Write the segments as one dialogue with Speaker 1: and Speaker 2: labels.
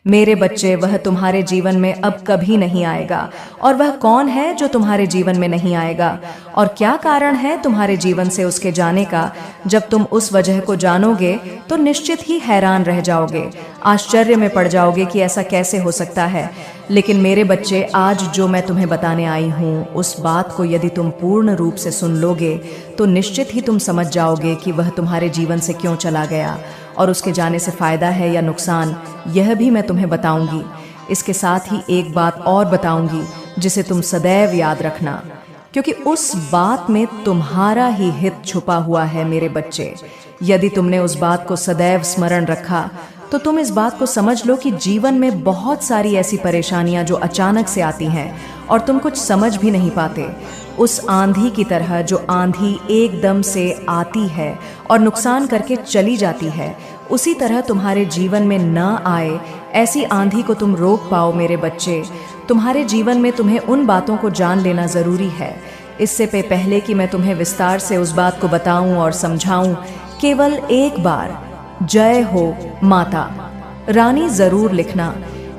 Speaker 1: मेरे बच्चे, वह तुम्हारे जीवन में अब कभी नहीं आएगा। और वह कौन है जो तुम्हारे जीवन में नहीं आएगा, और क्या कारण है तुम्हारे जीवन से उसके जाने का? जब तुम उस वजह को जानोगे तो निश्चित ही हैरान रह जाओगे, आश्चर्य में पड़ जाओगे कि ऐसा कैसे हो सकता है। लेकिन मेरे बच्चे, आज जो मैं तुम्हें बताने आई हूँ, उस बात को यदि तुम पूर्ण रूप से सुन लोगे तो निश्चित ही तुम समझ जाओगे कि वह तुम्हारे जीवन से क्यों चला गया, और उसके जाने से फायदा है या नुकसान, यह भी मैं तुम्हें बताऊंगी। इसके साथ ही एक बात और बताऊंगी जिसे तुम सदैव याद रखना, क्योंकि उस बात में तुम्हारा ही हित छुपा हुआ है मेरे बच्चे। यदि तुमने उस बात को सदैव स्मरण रखा तो तुम इस बात को समझ लो कि जीवन में बहुत सारी ऐसी परेशानियां जो अचानक से आती हैं और तुम कुछ समझ भी नहीं पाते। उस आंधी की तरह जो आंधी एकदम से आती है और नुकसान करके चली जाती है, उसी तरह तुम्हारे जीवन में न आए ऐसी आंधी को तुम रोक पाओ मेरे बच्चे। तुम्हारे जीवन में तुम्हें उन बातों को जान लेना जरूरी है। इससे पहले कि मैं तुम्हें विस्तार से उस बात को बताऊं और समझाऊं, केवल एक बार जय हो माता रानी जरूर लिखना,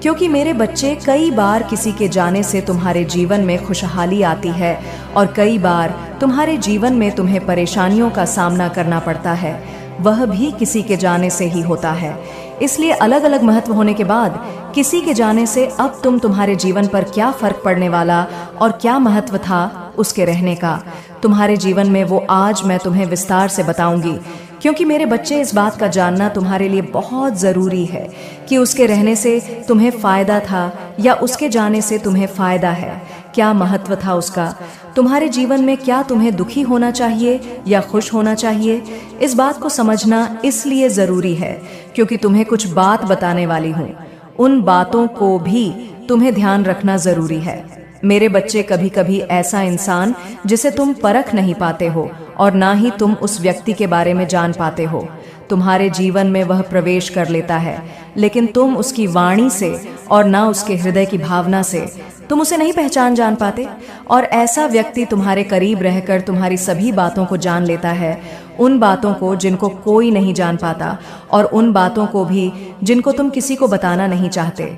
Speaker 1: क्योंकि मेरे बच्चे, कई बार किसी के जाने से तुम्हारे जीवन में खुशहाली आती है और कई बार तुम्हारे जीवन में तुम्हें परेशानियों का सामना करना पड़ता है, वह भी किसी के जाने से ही होता है। इसलिए अलग अलग महत्व होने के बाद किसी के जाने से अब तुम्हारे जीवन पर क्या फर्क पड़ने वाला और क्या महत्व था उसके रहने का, तुम्हारे जीवन में, वो आज मैं तुम्हें विस्तार से बताऊंगी। क्योंकि मेरे बच्चे, इस बात का जानना तुम्हारे लिए बहुत जरूरी है कि उसके रहने से तुम्हें फायदा था या उसके जाने से तुम्हें फायदा है। क्या महत्व था उसका तुम्हारे जीवन में? क्या तुम्हें दुखी होना चाहिए या खुश होना चाहिए? इस बात को समझना इसलिए जरूरी है क्योंकि तुम्हें कुछ बात बताने वाली हूँ। उन बातों को भी तुम्हें ध्यान रखना जरूरी है मेरे बच्चे। कभी कभी ऐसा इंसान जिसे तुम परख नहीं पाते हो और ना ही तुम उस व्यक्ति के बारे में जान पाते हो, तुम्हारे जीवन में वह प्रवेश कर लेता है, लेकिन तुम उसकी वाणी से और ना उसके हृदय की भावना से तुम उसे नहीं पहचान जान पाते। और ऐसा व्यक्ति तुम्हारे करीब रहकर तुम्हारी सभी बातों को जान लेता है, उन बातों को जिनको कोई नहीं जान पाता, और उन बातों को भी जिनको तुम किसी को बताना नहीं चाहते।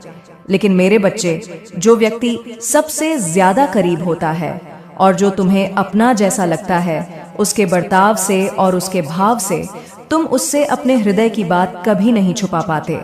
Speaker 1: लेकिन मेरे बच्चे, जो व्यक्ति सबसे ज्यादा करीब होता है और जो तुम्हें अपना जैसा लगता है, उसके बर्ताव से और उसके भाव से तुम उससे अपने हृदय की बात कभी नहीं छुपा पाते।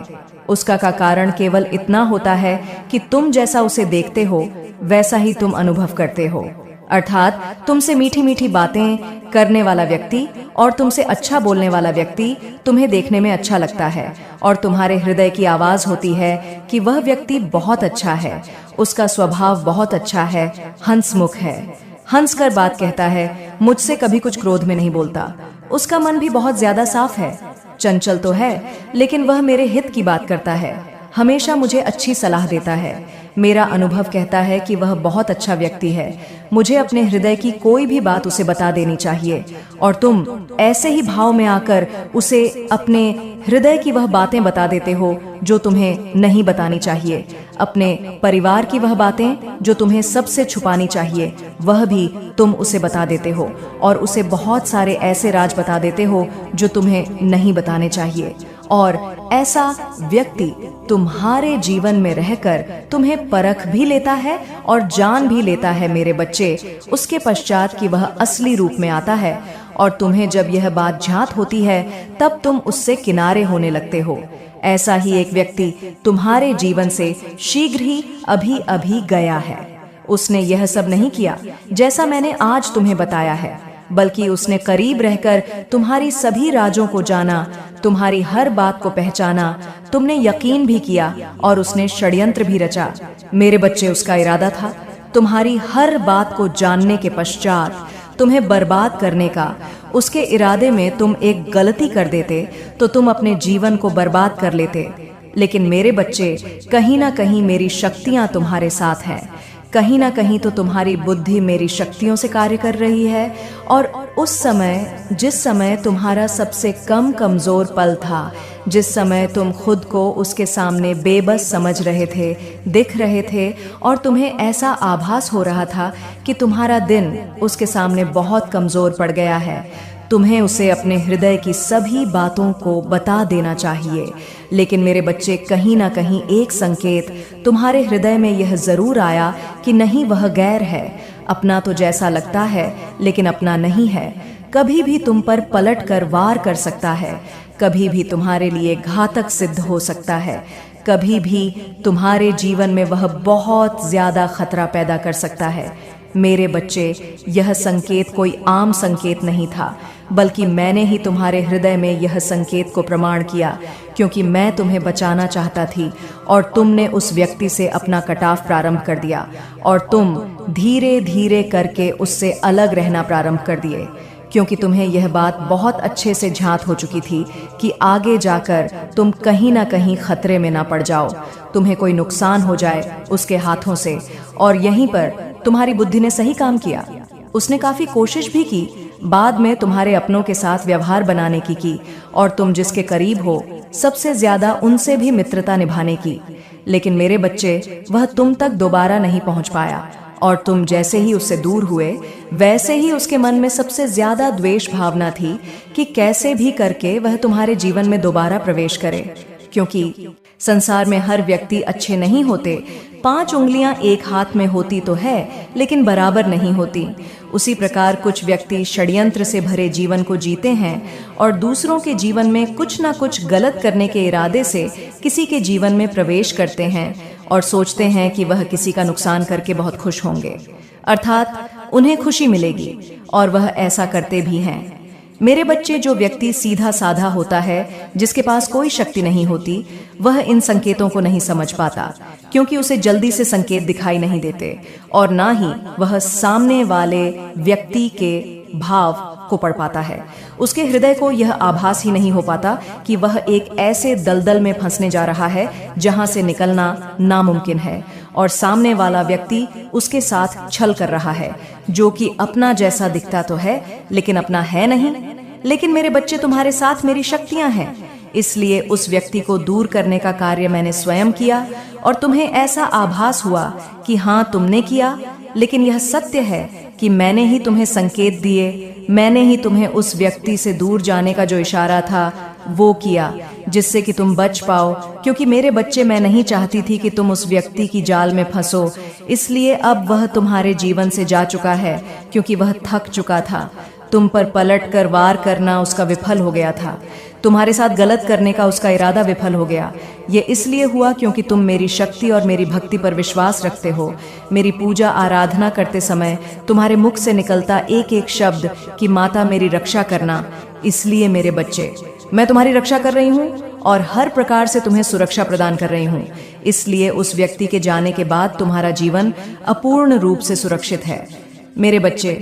Speaker 1: उसका का कारण केवल इतना होता है कि तुम जैसा उसे देखते हो वैसा ही तुम अनुभव करते हो। अर्थात तुमसे मीठी मीठी बातें करने वाला व्यक्ति और तुमसे अच्छा बोलने वाला व्यक्ति तुम्हें देखने में अच्छा लगता है, और तुम्हारे हृदय की आवाज होती है कि वह व्यक्ति बहुत अच्छा है, उसका स्वभाव बहुत अच्छा है, हंसमुख है, हंस कर बात कहता है, मुझसे कभी कुछ क्रोध में नहीं बोलता, उसका मन भी बहुत ज्यादा साफ है, चंचल तो है लेकिन वह मेरे हित की बात करता है, हमेशा मुझे अच्छी सलाह देता है। मेरा अनुभव कहता है कि वह बहुत अच्छा व्यक्ति है। मुझे अपने हृदय की कोई भी बात उसे बता देनी चाहिए, और तुम ऐसे ही भाव में आकर उसे अपने हृदय की वह बातें बता देते हो जो तुम्हें नहीं बतानी चाहिए। अपने परिवार की वह बातें जो तुम्हें सबसे छुपानी चाहिए, वह भी तुम उसे बता देते हो, और उसे बहुत सारे ऐसे राज बता देते हो जो तुम्हें नहीं बताने चाहिए। और ऐसा व्यक्ति तुम्हारे जीवन में रहकर तुम्हें परख भी लेता है और जान भी लेता है मेरे बच्चे। उसके पश्चात कि वह असली रूप में आता है, और तुम्हें जब यह बात ज्ञात होती है तब तुम उससे किनारे होने लगते हो। ऐसा ही एक व्यक्ति तुम्हारे जीवन से शीघ्र ही अभी अभी गया है। उसने यह सब नहीं किया जैसा मैंने आज तुम्हें बताया है, बल्कि उसने करीब रहकर तुम्हारी सभी राजों को जाना, तुम्हारी हर बात को पहचाना, तुमने यकीन भी किया, और उसने षड्यंत्र भी रचा। मेरे बच्चे, उसका इरादा था तुम्हारी हर बात को जानने के पश्चात तुम्हें बर्बाद करने का। उसके इरादे में तुम एक गलती कर देते तो तुम अपने जीवन को बर्बाद कर लेते। लेकिन मेरे बच्चे, कहीं ना कहीं मेरी शक्तियां तुम्हारे साथ हैं, कहीं ना कहीं तो तुम्हारी बुद्धि मेरी शक्तियों से कार्य कर रही है। और उस समय, जिस समय तुम्हारा सबसे कमजोर पल था, जिस समय तुम खुद को उसके सामने बेबस समझ रहे थे, दिख रहे थे, और तुम्हें ऐसा आभास हो रहा था कि तुम्हारा दिन उसके सामने बहुत कमजोर पड़ गया है, तुम्हें उसे अपने हृदय की सभी बातों को बता देना चाहिए। लेकिन मेरे बच्चे, कहीं ना कहीं एक संकेत तुम्हारे हृदय में यह जरूर आया कि नहीं, वह गैर है। अपना तो जैसा लगता है लेकिन अपना नहीं है। कभी भी तुम पर पलट कर वार कर सकता है, कभी भी तुम्हारे लिए घातक सिद्ध हो सकता है, कभी भी तुम्हारे जीवन में वह बहुत ज्यादा खतरा पैदा कर सकता है। मेरे बच्चे, यह संकेत कोई आम संकेत नहीं था, बल्कि मैंने ही तुम्हारे हृदय में यह संकेत को प्रमाण किया, क्योंकि मैं तुम्हें बचाना चाहता थी और तुमने उस व्यक्ति से अपना कटाव प्रारंभ कर दिया और तुम धीरे धीरे करके उससे अलग रहना प्रारंभ कर दिए, क्योंकि तुम्हें यह बात बहुत अच्छे से झांत हो चुकी थी कि आगे जाकर तुम कहीं ना कहीं खतरे में ना पड़ जाओ, तुम्हें कोई नुकसान हो जाए उसके हाथों से। और यहीं पर तुम्हारी बुद्धि ने सही काम किया। उसने काफी कोशिश भी की, बाद में तुम्हारे अपनों के साथ व्यवहार बनाने की और तुम जिसके करीब हो सबसे ज्यादा उनसे भी मित्रता निभाने की। लेकिन मेरे बच्चे, वह तुम तक दोबारा नहीं पहुंच पाया और तुम जैसे ही उससे दूर हुए वैसे ही उसके मन में सबसे ज्यादा द्वेष भावना थी कि कैसे भी करके वह तुम्हारे जीवन में दोबारा प्रवेश करे, क्योंकि संसार में हर व्यक्ति अच्छे नहीं होते। 5 उंगलियां एक हाथ में होती तो है लेकिन बराबर नहीं होती। उसी प्रकार कुछ व्यक्ति षड्यंत्र से भरे जीवन को जीते हैं और दूसरों के जीवन में कुछ ना कुछ गलत करने के इरादे से किसी के जीवन में प्रवेश करते हैं और सोचते हैं कि वह किसी का नुकसान करके बहुत खुश होंगे, अर्थात उन्हें खुशी मिलेगी, और वह ऐसा करते भी हैं। मेरे बच्चे, जो व्यक्ति सीधा साधा होता है, जिसके पास कोई शक्ति नहीं होती, वह इन संकेतों को नहीं समझ पाता, क्योंकि उसे जल्दी से संकेत दिखाई नहीं देते और ना ही वह सामने वाले व्यक्ति के भाव को पढ़ पाता है। उसके हृदय को यह आभास ही नहीं हो पाता कि वह एक ऐसे दलदल में फंसने जा रहा है जहां से निकलना नामुमकिन है, और सामने वाला व्यक्ति उसके साथ छल कर रहा है, जो कि अपना जैसा दिखता तो है लेकिन अपना है नहीं। लेकिन मेरे बच्चे, तुम्हारे साथ मेरी शक्तियां हैं, इसलिए उस व्यक्ति को दूर करने का कार्य मैंने स्वयं किया और तुम्हें ऐसा आभास हुआ कि हाँ, तुमने किया। लेकिन यह सत्य है कि मैंने ही तुम्हें संकेत दिए, मैंने ही तुम्हें उस व्यक्ति से दूर जाने का जो इशारा था वो किया, जिससे कि तुम बच पाओ। क्योंकि मेरे बच्चे, मैं नहीं चाहती थी कि तुम उस व्यक्ति की जाल में फंसो, इसलिए अब वह तुम्हारे जीवन से जा चुका है, क्योंकि वह थक चुका था। तुम पर पलट कर वार करना उसका विफल हो गया था, तुम्हारे साथ गलत करने का उसका इरादा विफल हो गया। ये इसलिए हुआ क्योंकि तुम मेरी शक्ति और मेरी भक्ति पर विश्वास रखते हो। मेरी पूजा आराधना करते समय तुम्हारे मुख से निकलता एक एक शब्द कि माता मेरी रक्षा करना। इसलिए मेरे बच्चे, मैं तुम्हारी रक्षा कर रही हूँ और हर प्रकार से तुम्हें सुरक्षा प्रदान कर रही हूँ। इसलिए उस व्यक्ति के जाने के बाद तुम्हारा जीवन अपूर्ण रूप से सुरक्षित है। मेरे बच्चे,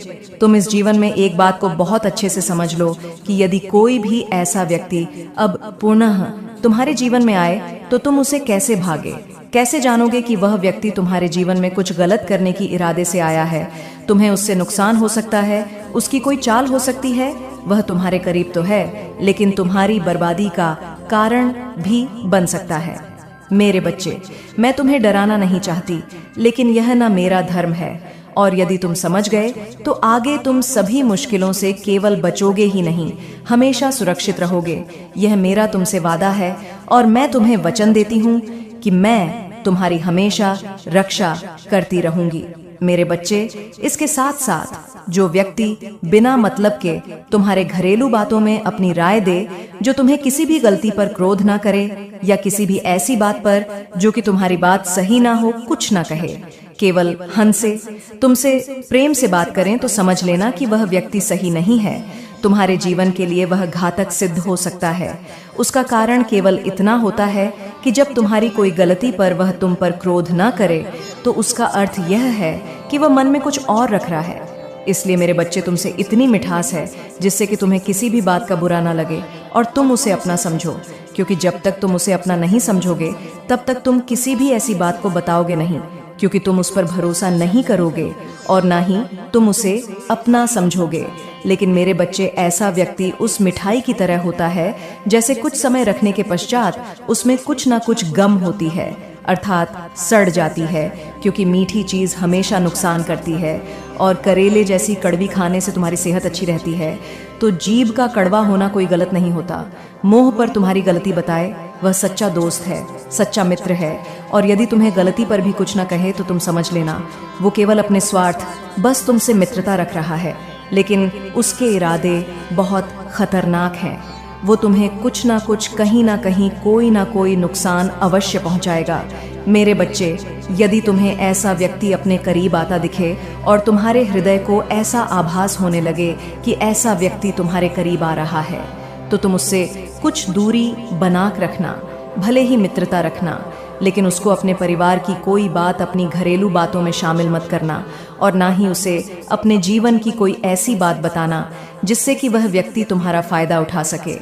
Speaker 1: तुम इस जीवन में एक बात को बहुत अच्छे से समझ लो कि यदि कोई भी ऐसा व्यक्ति अब पुनः तुम्हारे जीवन में आए तो तुम उसे कैसे भागे, कैसे जानोगे कि वह व्यक्ति तुम्हारे जीवन में कुछ गलत करने की इरादे से आया है। तुम्हें उससे नुकसान हो सकता है, उसकी कोई चाल हो सकती है, वह तुम्हारे करीब तो है लेकिन तुम्हारी बर्बादी का कारण भी बन सकता है। मेरे बच्चे, मैं तुम्हें डराना नहीं चाहती, लेकिन यह ना मेरा धर्म है, और यदि तुम समझ गए तो आगे तुम सभी मुश्किलों से केवल बचोगे ही नहीं, हमेशा सुरक्षित रहोगे। यह मेरा तुमसे वादा है और मैं तुम्हें वचन देती हूँ कि मैं तुम्हारी हमेशा रक्षा करती रहूंगी। मेरे बच्चे, इसके साथ साथ जो व्यक्ति बिना मतलब के तुम्हारे घरेलू बातों में अपनी राय दे, जो तुम्हें किसी भी गलती पर क्रोध ना करे या किसी भी ऐसी बात पर जो कि तुम्हारी बात सही ना हो कुछ ना कहे, केवल हंसे, तुमसे प्रेम से बात करें, तो समझ लेना कि वह व्यक्ति सही नहीं है। तुम्हारे जीवन के लिए वह घातक सिद्ध हो सकता है। उसका कारण केवल इतना होता है कि जब तुम्हारी कोई गलती पर वह तुम पर क्रोध ना करे तो उसका अर्थ यह है कि वह मन में कुछ और रख रहा है। इसलिए मेरे बच्चे, तुमसे इतनी मिठास है जिससे कि तुम्हें किसी भी बात का बुरा ना लगे और तुम उसे अपना समझो, क्योंकि जब तक तुम उसे अपना नहीं समझोगे तब तक तुम किसी भी ऐसी बात को बताओगे नहीं, क्योंकि तुम उस पर भरोसा नहीं करोगे और ना ही तुम उसे अपना समझोगे। लेकिन मेरे बच्चे, ऐसा व्यक्ति उस मिठाई की तरह होता है जैसे कुछ समय रखने के पश्चात उसमें कुछ ना कुछ गम होती है, अर्थात सड़ जाती है, क्योंकि मीठी चीज हमेशा नुकसान करती है और करेले जैसी कड़वी खाने से तुम्हारी सेहत अच्छी रहती है, तो जीभ का कड़वा होना कोई गलत नहीं होता। मोह पर तुम्हारी गलती बताए वह सच्चा दोस्त है, सच्चा मित्र है। और यदि तुम्हें गलती पर भी कुछ न कहे तो तुम समझ लेना वो केवल अपने स्वार्थ, बस तुमसे मित्रता रख रहा है, लेकिन उसके इरादे बहुत खतरनाक हैं। वो तुम्हें कुछ ना कुछ, कहीं ना कहीं, कोई ना कोई नुकसान अवश्य पहुंचाएगा। मेरे बच्चे, यदि तुम्हें ऐसा व्यक्ति अपने करीब आता दिखे और तुम्हारे हृदय को ऐसा आभास होने लगे कि ऐसा व्यक्ति तुम्हारे करीब आ रहा है, तो तुम उससे कुछ दूरी बनाक रखना, भले ही मित्रता रखना, लेकिन उसको अपने परिवार की कोई बात अपनी घरेलू बातों में शामिल मत करना, और ना ही उसे अपने जीवन की कोई ऐसी बात बताना जिससे कि वह व्यक्ति तुम्हारा फायदा उठा सके।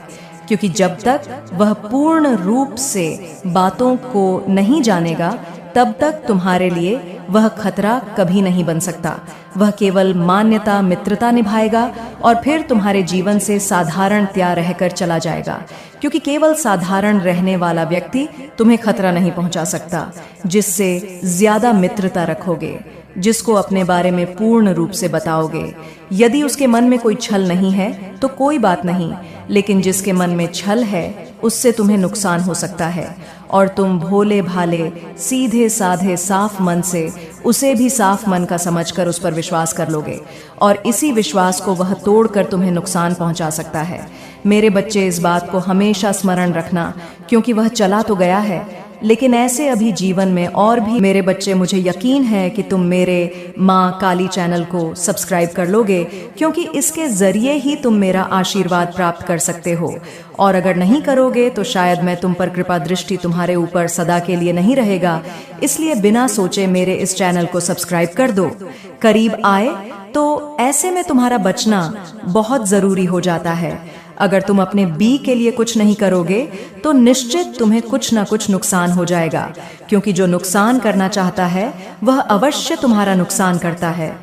Speaker 1: क्योंकि जब तक वह पूर्ण रूप से बातों को नहीं जानेगा, तब तक तुम्हारे लिए वह खतरा कभी नहीं बन सकता। वह केवल मान्यता, मित्रता निभाएगा और फिर तुम्हारे जीवन से साधारणतया रहकर चला जाएगा। क्योंकि केवल साधारण रहने वाला व्यक्ति तुम्हें खतरा नहीं पहुंचा सकता। जिससे ज्यादा मित्रता रखोगे, जिसको अपने बारे में पूर्ण रूप से बताओगे, यदि उसके मन में कोई छल नहीं है तो कोई बात नहीं, लेकिन जिसके मन में छल है उससे तुम्हें नुकसान हो सकता है। और तुम भोले भाले, सीधे साधे, साफ मन से उसे भी साफ मन का समझकर उस पर विश्वास कर लोगे, और इसी विश्वास को वह तोड़कर तुम्हें नुकसान पहुंचा सकता है। मेरे बच्चे, इस बात को हमेशा स्मरण रखना, क्योंकि वह चला तो गया है, लेकिन ऐसे अभी जीवन में और भी। मेरे बच्चे, मुझे यकीन है कि तुम मेरे माँ काली चैनल को सब्सक्राइब कर लोगे, क्योंकि इसके जरिए ही तुम मेरा आशीर्वाद प्राप्त कर सकते हो। और अगर नहीं करोगे तो शायद मैं तुम पर कृपा दृष्टि तुम्हारे ऊपर सदा के लिए नहीं रहेगा। इसलिए बिना सोचे मेरे इस चैनल को सब्सक्राइब कर दो। करीब आए तो ऐसे में तुम्हारा बचना बहुत जरूरी हो जाता है। अगर तुम अपने बी के लिए कुछ नहीं करोगे तो निश्चित तुम्हें कुछ ना कुछ नुकसान हो जाएगा, क्योंकि जो नुकसान करना चाहता है वह अवश्य तुम्हारा नुकसान करता है।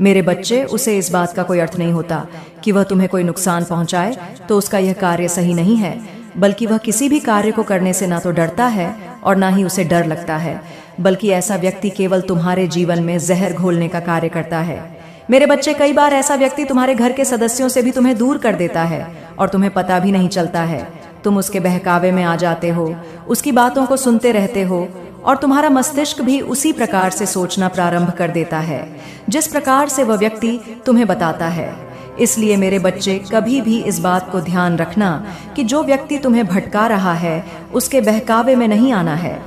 Speaker 1: मेरे बच्चे, उसे इस बात का कोई अर्थ नहीं होता कि वह तुम्हें कोई नुकसान पहुंचाए तो उसका यह कार्य सही नहीं है, बल्कि वह किसी भी कार्य को करने से ना तो डरता है और ना ही उसे डर लगता है, बल्कि ऐसा व्यक्ति केवल तुम्हारे जीवन में जहर घोलने का कार्य करता है। मेरे बच्चे, कई बार ऐसा व्यक्ति तुम्हारे घर के सदस्यों से भी तुम्हें दूर कर देता है और तुम्हें पता भी नहीं चलता है। तुम उसके बहकावे में आ जाते हो, उसकी बातों को सुनते रहते हो, और तुम्हारा मस्तिष्क भी उसी प्रकार से सोचना प्रारंभ कर देता है जिस प्रकार से वह व्यक्ति तुम्हें बताता है। इसलिए मेरे बच्चे, कभी भी इस बात को ध्यान रखना कि जो व्यक्ति तुम्हें भटका रहा है उसके बहकावे में नहीं आना है।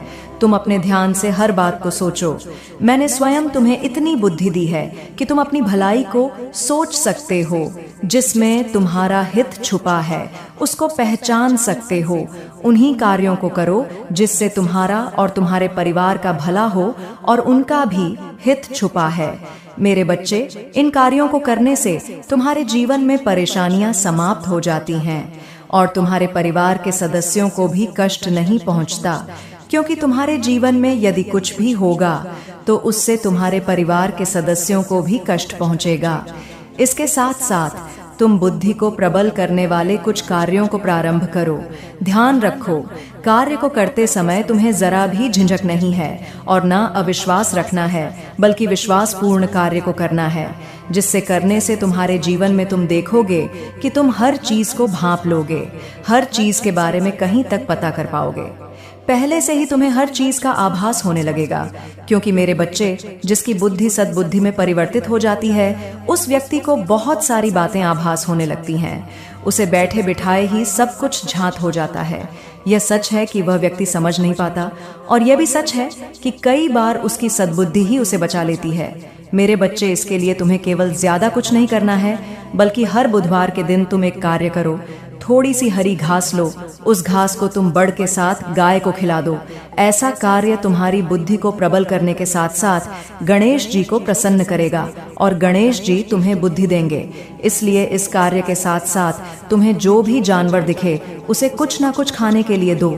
Speaker 1: तुम अपने ध्यान से हर बात को सोचो। मैंने स्वयं तुम्हें इतनी बुद्धि दी है कि तुम अपनी भलाई को सोच सकते हो। जिसमें तुम्हारा हित छुपा है उसको पहचान सकते हो। उन्हीं कार्यों को करो जिससे तुम्हारा और तुम्हारे परिवार का भला हो और उनका भी हित छुपा है। मेरे बच्चे, इन कार्यों को करने से तुम्हारे जीवन में परेशानियां समाप्त हो जाती हैं और तुम्हारे परिवार के सदस्यों को भी कष्ट नहीं पहुंचता, क्योंकि तुम्हारे जीवन में यदि कुछ भी होगा तो उससे तुम्हारे परिवार के सदस्यों को भी कष्ट पहुंचेगा। इसके साथ साथ तुम बुद्धि को प्रबल करने वाले कुछ कार्यों को प्रारंभ करो। ध्यान रखो, कार्य को करते समय तुम्हें जरा भी झिझक नहीं है और ना अविश्वास रखना है, बल्कि विश्वास पूर्ण कार्य को करना है, जिससे करने से तुम्हारे जीवन में तुम देखोगे कि तुम हर चीज को भांप लोगे, हर चीज के बारे में कहीं तक पता कर पाओगे। पहले से ही तुम्हें हर चीज का आभास होने लगेगा, क्योंकि मेरे बच्चे, जिसकी बुद्धि सद्बुद्धि में परिवर्तित हो जाती है उस व्यक्ति को बहुत सारी बातें आभास होने लगती हैं। उसे बैठे बिठाए ही सब कुछ झांत हो जाता है। यह सच है कि वह व्यक्ति समझ नहीं पाता, और यह भी सच है कि कई बार उसकी सद्बुद्धि ही उसे बचा लेती है। मेरे बच्चे, इसके लिए तुम्हें केवल ज्यादा कुछ नहीं करना है, बल्कि हर बुधवार के दिन तुम एक कार्य करो। थोड़ी सी हरी घास लो, उस घास को तुम बड़ के साथ गाय को खिला दो। ऐसा कार्य तुम्हारी बुद्धि को प्रबल करने के साथ साथ गणेश जी को प्रसन्न करेगा और गणेश जी तुम्हें बुद्धि देंगे। इसलिए इस कार्य के साथ साथ तुम्हें जो भी जानवर दिखे उसे कुछ ना कुछ खाने के लिए दो।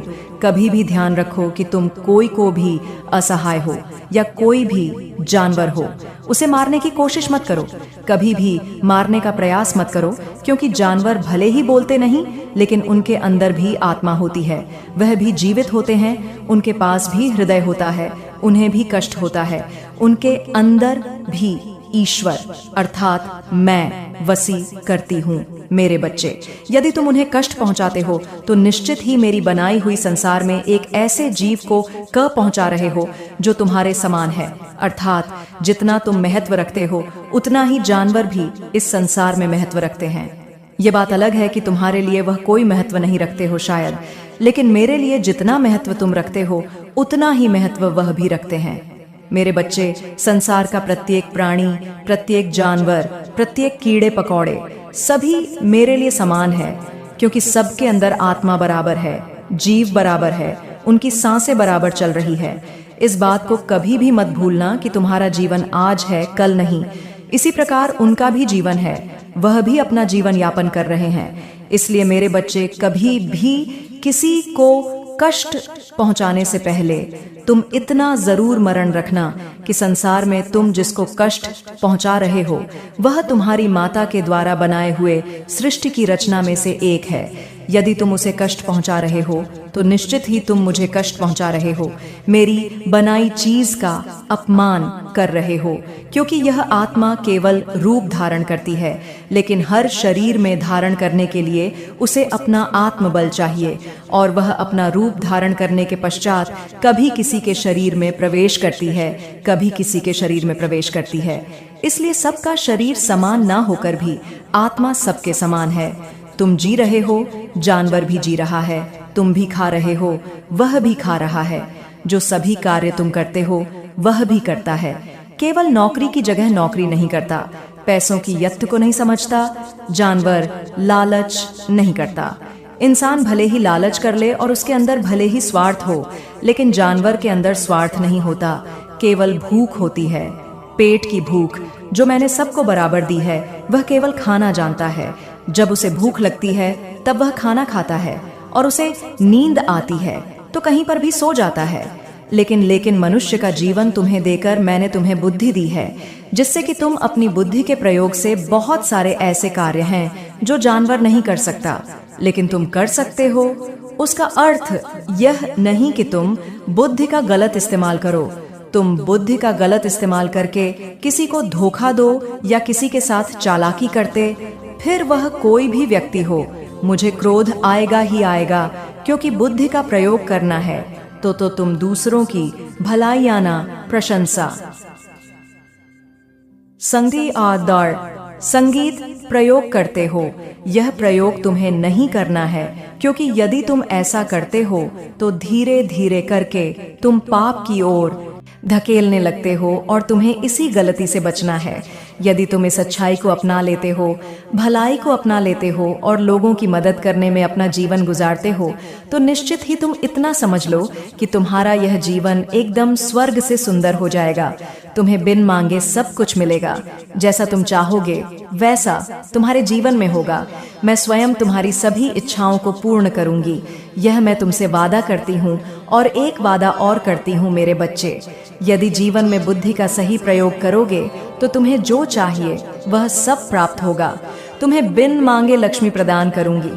Speaker 1: कभी भी ध्यान रखो कि तुम कोई को भी असहाय हो या कोई भी जानवर हो उसे मारने की कोशिश मत करो। कभी भी मारने का प्रयास मत करो, क्योंकि जानवर भले ही बोलते नहीं, लेकिन उनके अंदर भी आत्मा होती है। वह भी जीवित होते हैं, उनके पास भी हृदय होता है, उन्हें भी कष्ट होता है, उनके अंदर भी ईश्वर अर्थात मैं वसी करती हूँ। मेरे बच्चे, यदि तुम उन्हें कष्ट पहुंचाते हो तो निश्चित ही मेरी बनाई हुई संसार में एक ऐसे जीव को पहुंचा रहे हो जो तुम्हारे समान है। अर्थात जितना तुम महत्व रखते हो उतना ही जानवर भी इस संसार में महत्व रखते हैं। ये बात अलग है कि तुम्हारे लिए वह कोई महत्व नहीं रखते हो शायद, लेकिन मेरे लिए जितना महत्व तुम रखते हो उतना ही महत्व वह भी रखते हैं। मेरे बच्चे, संसार का प्रत्येक प्राणी, प्रत्येक जानवर, प्रत्येक कीड़े पकौड़े सभी मेरे लिए समान है, क्योंकि सबके अंदर आत्मा बराबर है, जीव बराबर है, उनकी सांसें बराबर चल रही है। इस बात को कभी भी मत भूलना कि तुम्हारा जीवन आज है, कल नहीं। इसी प्रकार उनका भी जीवन है, वह भी अपना जीवन यापन कर रहे हैं। इसलिए मेरे बच्चे, कभी भी किसी को कष्ट पहुंचाने से पहले तुम इतना जरूर मरण रखना कि संसार में तुम जिसको कष्ट पहुंचा रहे हो वह तुम्हारी माता के द्वारा बनाए हुए सृष्टि की रचना में से एक है। यदि तुम उसे कष्ट पहुंचा रहे हो तो निश्चित ही तुम मुझे कष्ट पहुंचा रहे हो, मेरी बनाई चीज का अपमान कर रहे हो, क्योंकि यह आत्मा केवल रूप धारण करती है, लेकिन हर शरीर में धारण करने के लिए उसे अपना आत्मबल चाहिए, और वह अपना रूप धारण करने के पश्चात कभी किसी के शरीर में प्रवेश करती है, कभी किसी के शरीर में प्रवेश करती है। इसलिए सबका शरीर समान ना होकर भी आत्मा सबके समान है। तुम जी रहे हो, जानवर भी जी रहा है, तुम भी खा रहे हो, वह भी खा रहा है। जो सभी कार्य तुम करते हो वह भी करता है। केवल नौकरी की जगह नौकरी नहीं करता, पैसों की यत्त को नहीं समझता, जानवर लालच नहीं करता। इंसान भले ही लालच कर ले और उसके अंदर भले ही स्वार्थ हो, लेकिन जानवर के अंदर स्वार्थ नहीं होता, केवल भूख होती है, पेट की भूख जो मैंने सबको बराबर दी है। वह केवल खाना जानता है। जब उसे भूख लगती है तब वह खाना खाता है, और उसे नींद आती है तो कहीं पर भी सो जाता है। लेकिन मनुष्य का जीवन तुम्हें देकर मैंने तुम्हें बुद्धि दी है, जिससे कि तुम अपनी बुद्धि के प्रयोग से बहुत सारे ऐसे कार्य हैं जो जानवर नहीं कर सकता, लेकिन तुम कर सकते हो। उसका अर्थ यह नहीं कि तुम बुद्धि का गलत इस्तेमाल करो। तुम बुद्धि का गलत इस्तेमाल करके किसी को धोखा दो या किसी के साथ चालाकी करते, फिर वह कोई भी व्यक्ति हो, मुझे क्रोध आएगा ही आएगा, क्योंकि बुद्धि का प्रयोग करना है तो तुम दूसरों की भलाईयाना प्रशंसा संगीत प्रयोग करते हो। यह प्रयोग तुम्हें नहीं करना है, क्योंकि यदि तुम ऐसा करते हो तो धीरे धीरे करके तुम पाप की ओर धकेलने लगते हो, और तुम्हें इसी गलती से बचना है। यदि तुम इस अच्छाई को अपना लेते हो, भलाई को अपना लेते हो और लोगों की मदद करने में अपना जीवन गुजारते हो, तो निश्चित ही तुम इतना समझ लो कि तुम्हारा यह जीवन एकदम स्वर्ग से सुंदर हो जाएगा। तुम्हें बिन मांगे सब कुछ मिलेगा, जैसा तुम चाहोगे वैसा तुम्हारे जीवन में होगा। मैं स्वयं तुम्हारी सभी इच्छाओं को पूर्ण करूंगी, यह मैं तुमसे वादा करती हूँ। और एक वादा और करती हूँ मेरे बच्चे, यदि जीवन में बुद्धि का सही प्रयोग करोगे तो तुम्हें जो चाहिए वह सब प्राप्त होगा। तुम्हें बिन मांगे लक्ष्मी प्रदान करूंगी।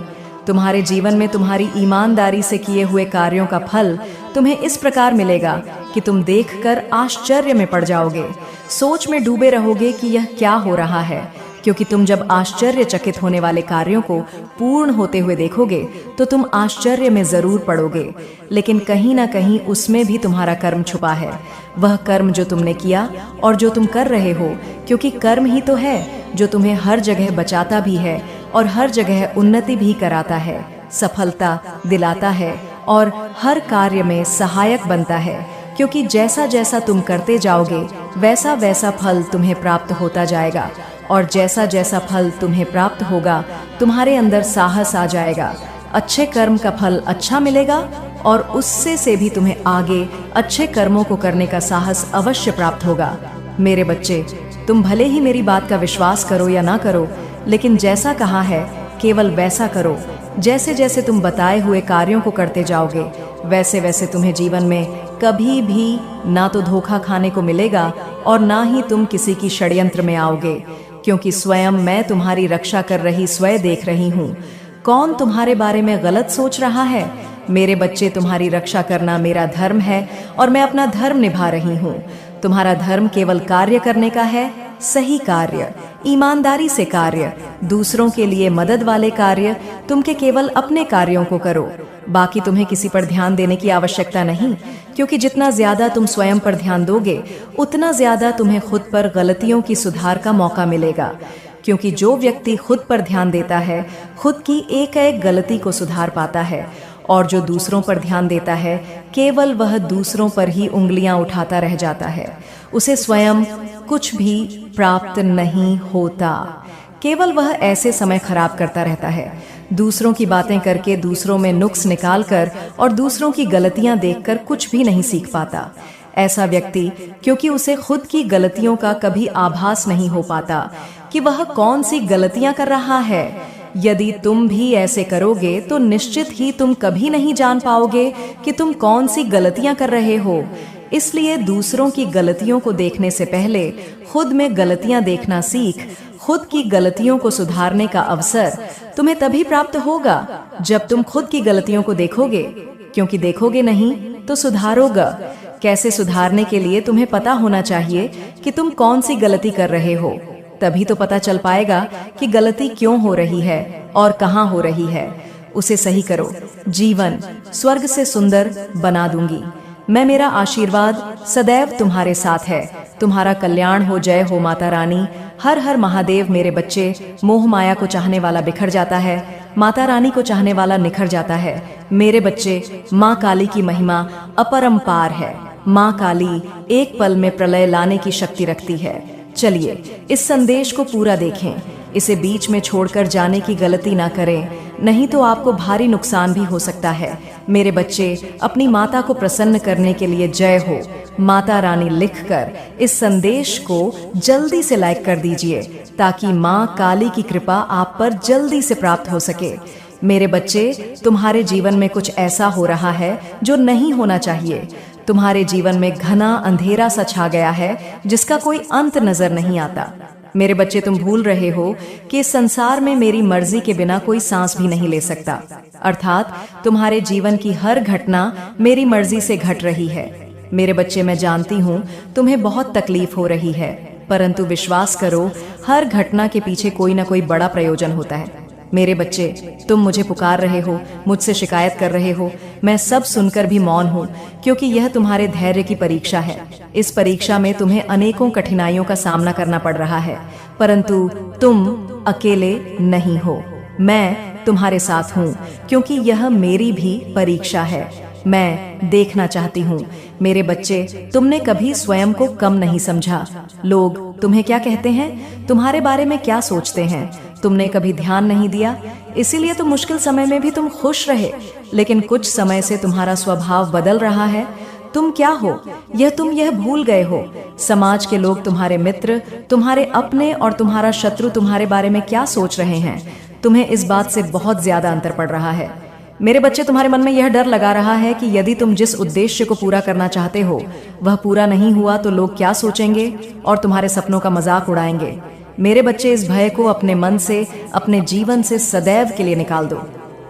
Speaker 1: तुम्हारे जीवन में तुम्हारी ईमानदारी से किए हुए कार्यों का फल तुम्हें इस प्रकार मिलेगा कि तुम देखकर आश्चर्य में पड़ जाओगे, सोच में डूबे रहोगे कि यह क्या हो रहा है, क्योंकि तुम जब आश्चर्यचकित होने वाले कार्यों को पूर्ण होते हुए देखोगे तो तुम आश्चर्य में जरूर पड़ोगे। लेकिन कहीं ना कहीं उसमें भी तुम्हारा कर्म छुपा है, वह कर्म जो तुमने किया और जो तुम कर रहे हो, क्योंकि कर्म ही तो है जो तुम्हें हर जगह बचाता भी है और हर जगह उन्नति भी कराता है, सफलता दिलाता है और हर कार्य में सहायक बनता है। क्योंकि जैसा जैसा तुम करते जाओगे वैसा वैसा फल तुम्हें प्राप्त होता जाएगा, और जैसा जैसा फल तुम्हें प्राप्त होगा तुम्हारे अंदर साहस आ जाएगा। अच्छे कर्म का फल अच्छा मिलेगा और उससे से भी तुम्हें आगे अच्छे कर्मों को करने का साहस अवश्य प्राप्त होगा। मेरे बच्चे, तुम भले ही मेरी बात का विश्वास करो या ना करो, लेकिन जैसा कहा है केवल वैसा करो। जैसे जैसे तुम बताए हुए कार्यों को करते जाओगे वैसे वैसे तुम्हें जीवन में कभी भी ना तो धोखा खाने को मिलेगा और ना ही तुम किसी की षड्यंत्र में आओगे, क्योंकि स्वयं मैं तुम्हारी रक्षा कर रही स्वयं देख रही हूँ। कौन तुम्हारे बारे में गलत सोच रहा है? मेरे बच्चे, तुम्हारी रक्षा करना मेरा धर्म है और मैं अपना धर्म निभा रही हूँ। तुम्हारा धर्म केवल कार्य करने का है सही कार्य, ईमानदारी से कार्य, दूसरों के लिए मदद वाले कार्य तुम के केवल अपने कार्यों को करो। बाकी तुम्हें किसी पर ध्यान देने की आवश्यकता नहीं, क्योंकि जितना ज्यादा तुम स्वयं पर ध्यान दोगे उतना ज्यादा तुम्हें खुद पर गलतियों की सुधार का मौका मिलेगा। क्योंकि जो व्यक्ति खुद पर ध्यान देता है खुद की एक एक गलती को सुधार पाता है, और जो दूसरों पर ध्यान देता है केवल वह दूसरों पर ही उंगलियां उठाता रह जाता है। उसे स्वयं कुछ भी प्राप्त नहीं होता, केवल वह ऐसे समय खराब करता रहता है, दूसरों की बातें करके, दूसरों में नुक्स निकालकर और दूसरों की गलतियां देखकर कुछ भी नहीं सीख पाता। ऐसा व्यक्ति, क्योंकि उसे खुद की गलतियों का कभी आभास नहीं हो पाता कि वह कौन सी गलतियां कर रहा है। यदि तुम भी ऐसे करोगे तो निश्चित ही तुम कभी नहीं जान पाओगे कि तुम कौन सी गलतियां कर रहे हो। इसलिए दूसरों की गलतियों को देखने से पहले खुद में गलतियां देखना सीख। खुद की गलतियों को सुधारने का अवसर तुम्हें तभी प्राप्त होगा जब तुम खुद की गलतियों को देखोगे, क्योंकि देखोगे नहीं तो सुधारोगा। कैसे सुधारने के लिए तुम्हें पता होना चाहिए कि तुम कौन सी गलती कर रहे हो, तभी तो पता चल पाएगा कि गलती क्यों हो रही है और कहाँ हो रही है। उसे सही करो। जीवन स्वर्ग से सुंदर बना दूंगी मैं। मेरा आशीर्वाद सदैव तुम्हारे साथ है। तुम्हारा कल्याण हो। जय हो माता रानी। हर हर महादेव। मेरे बच्चे, मोह माया को चाहने वाला बिखर जाता है, माता रानी को चाहने वाला निखर जाता है। मेरे बच्चे, माँ काली की महिमा अपरंपार है। माँ काली एक पल में प्रलय लाने की शक्ति रखती है। चलिए इस संदेश को पूरा देखें, इसे बीच में छोड़कर जाने की गलती ना करें, नहीं तो आपको भारी नुकसान भी हो सकता है। मेरे बच्चे, अपनी माता को प्रसन्न करने के लिए जय हो माता रानी लिखकर इस संदेश को जल्दी से लाइक कर दीजिए, ताकि माँ काली की कृपा आप पर जल्दी से प्राप्त हो सके। मेरे बच्चे, तुम्हारे जीवन में कुछ ऐसा हो रहा है जो नहीं होना चाहिए। तुम्हारे जीवन में घना अंधेरा सा छा गया है जिसका कोई अंत नजर नहीं आता। मेरे बच्चे, तुम भूल रहे हो कि इस संसार में मेरी मर्जी के बिना कोई सांस भी नहीं ले सकता। अर्थात तुम्हारे जीवन की हर घटना मेरी मर्जी से घट रही है। मेरे बच्चे, मैं जानती हूँ तुम्हें बहुत तकलीफ हो रही है, परंतु विश्वास करो, हर घटना के पीछे कोई ना कोई बड़ा प्रयोजन होता है। मेरे बच्चे, तुम मुझे पुकार रहे हो, मुझसे शिकायत कर रहे हो, मैं सब सुनकर भी मौन हूँ, क्योंकि यह तुम्हारे धैर्य की परीक्षा है। इस परीक्षा में तुम्हें अनेकों कठिनाइयों का सामना करना पड़ रहा है, परंतु तुम अकेले नहीं हो। मैं तुम्हारे साथ हूँ, क्योंकि यह मेरी भी परीक्षा है। मैं देखना चाहती हूँ। मेरे बच्चे, तुमने कभी स्वयं को कम नहीं समझा। लोग तुम्हें क्या कहते हैं, तुम्हारे बारे में क्या सोचते हैं, तुमने कभी ध्यान नहीं दिया। इसीलिए तो मुश्किल समय में भी तुम खुश रहे। लेकिन कुछ समय से तुम्हारा स्वभाव बदल रहा है। तुम क्या हो तुम यह भूल गए हो। समाज के लोग, तुम्हारे मित्र, तुम्हारे अपने और तुम्हारा शत्रु तुम्हारे बारे में क्या सोच रहे हैं, तुम्हें इस बात से बहुत ज्यादा अंतर पड़ रहा है। मेरे बच्चे, तुम्हारे मन में यह डर लगा रहा है कि यदि तुम जिस उद्देश्य को पूरा करना चाहते हो वह पूरा नहीं हुआ तो लोग क्या सोचेंगे और तुम्हारे सपनों का मजाक उड़ाएंगे। मेरे बच्चे, इस भय को अपने मन से, अपने जीवन से सदैव के लिए निकाल दो।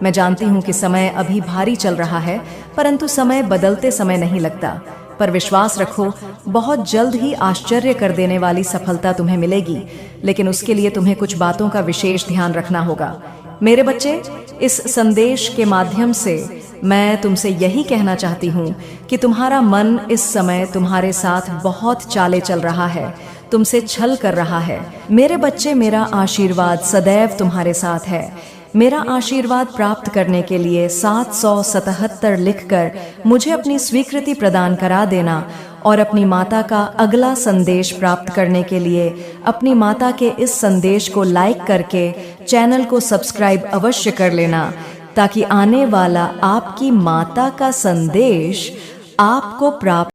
Speaker 1: मैं जानती हूँ कि समय अभी भारी चल रहा है, परंतु समय बदलते समय नहीं लगता। पर विश्वास रखो, बहुत जल्द ही आश्चर्य कर देने वाली सफलता तुम्हें मिलेगी, लेकिन उसके लिए तुम्हें कुछ बातों का विशेष ध्यान रखना होगा। मेरे बच्चे, इस संदेश के माध्यम से मैं तुमसे यही कहना चाहती हूँ कि तुम्हारा मन इस समय तुम्हारे साथ बहुत चाले चल रहा है, तुमसे छल कर रहा है। मेरे बच्चे, मेरा आशीर्वाद सदैव तुम्हारे साथ है। मेरा आशीर्वाद प्राप्त करने के लिए 777 लिखकर मुझे अपनी स्वीकृति प्रदान करा देना, और अपनी माता का अगला संदेश प्राप्त करने के लिए अपनी माता के इस संदेश को लाइक करके चैनल को सब्सक्राइब अवश्य कर लेना, ताकि आने वाला आपकी माता का संदेश आपको प्राप्त